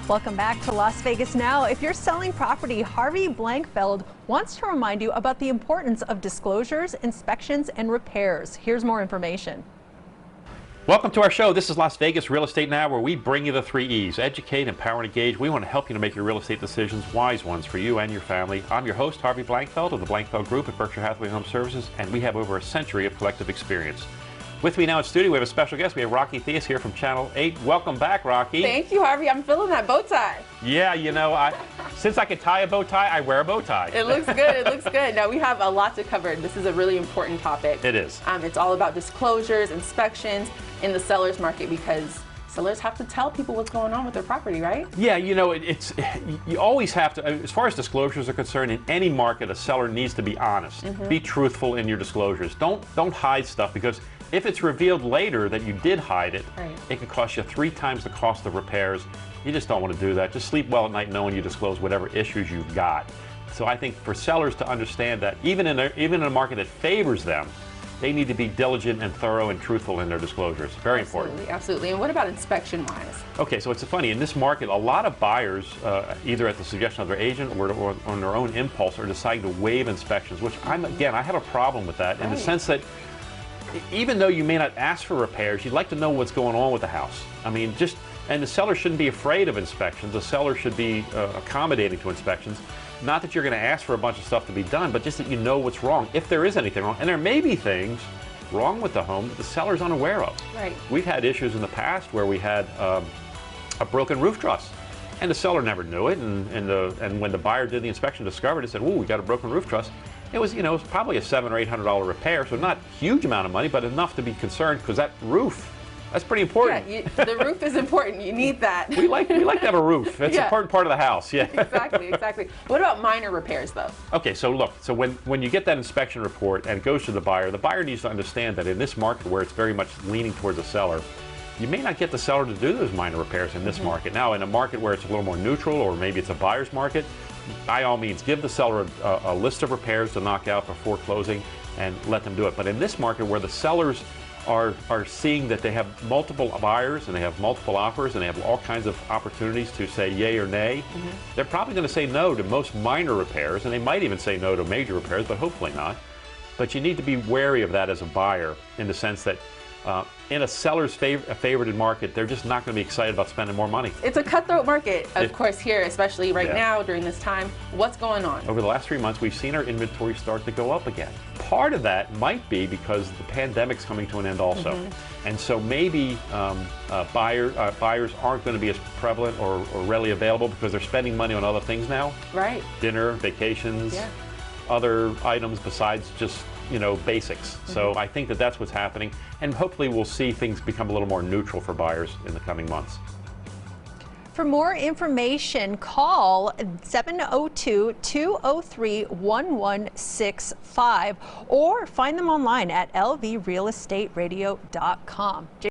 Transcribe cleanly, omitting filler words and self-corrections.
Welcome back to Las Vegas Now. If you're selling property, Harvey Blankfeld wants to remind you about the importance of disclosures, inspections, and repairs. Here's more information. Welcome to our show. This is Las Vegas Real Estate Now, where we bring you the 3 E's: educate, empower, and engage. We want to help you to make your real estate decisions wise ones for you and your family. I'm your host, Harvey Blankfeld of the Blankfeld Group at Berkshire Hathaway Home Services, and we have over a century of collective experience. With me now in studio, we have a special guest. We have Rocky Theus here from Channel 8. Welcome back, Rocky. Thank you, Harvey. I'm feeling that bow tie. Yeah, you know, since I can tie a bow tie, I wear a bow tie. It looks good. It looks good. Now, we have a lot to cover. This is a really important topic. It is. It's all about disclosures, inspections in the seller's market, because sellers have to tell people what's going on with their property, right? Yeah, you know, you always have to, as far as disclosures are concerned, in any market, a seller needs to be honest. Be truthful in your disclosures. Don't hide stuff, because if it's revealed later that you did hide it, it can cost you 3 times the cost of repairs. You just don't want to do that. Just sleep well at night knowing you disclose whatever issues you've got. So I think for sellers to understand that, even in a market that favors them, they need to be diligent and thorough and truthful in their disclosures. Very important. Absolutely. And what about inspection-wise? Okay, so it's funny. In this market, a lot of buyers, either at the suggestion of their agent or on their own impulse, are deciding to waive inspections, which I have a problem with that in the sense that even though you may not ask for repairs, you'd like to know what's going on with the house. I mean, and the seller shouldn't be afraid of inspections. The seller should be accommodating to inspections. Not that you're going to ask for a bunch of stuff to be done, but just that you know what's wrong, if there is anything wrong. And there may be things wrong with the home that the seller's unaware of. Right. We've had issues in the past where we had a broken roof truss, and the seller never knew it. And when the buyer did the inspection, discovered it, said, "Ooh, we got a broken roof truss." It was, it was probably a $700 or $800 repair, so not a huge amount of money, but enough to be concerned, because that roof, that's pretty important. Yeah, the roof is important. You need that. we like to have a roof. It's an important part of the house. Yeah. Exactly. What about minor repairs, though? Okay, so look, so when you get that inspection report and it goes to the buyer needs to understand that in this market where it's very much leaning towards the seller, you may not get the seller to do those minor repairs in this market. Now, in a market where it's a little more neutral, or maybe it's a buyer's market, by all means, give the seller a list of repairs to knock out before closing and let them do it. But in this market where the sellers are seeing that they have multiple buyers and they have multiple offers and they have all kinds of opportunities to say yay or nay, they're probably going to say no to most minor repairs, and they might even say no to major repairs, but hopefully not. But you need to be wary of that as a buyer, in the sense that in a seller's favorited market, they're just not going to be excited about spending more money. It's a cutthroat market, of course, here, especially right now during this time. What's going on? Over the last 3 months, we've seen our inventory start to go up again. Part of that might be because the pandemic's coming to an end also. And so maybe buyers aren't going to be as prevalent or readily available because they're spending money on other things now. Right. Dinner, vacations, other items besides just basics. So I think that that's what's happening, and hopefully we'll see things become a little more neutral for buyers in the coming months. For more information, call 702-203-1165 or find them online at lvrealestateradio.com.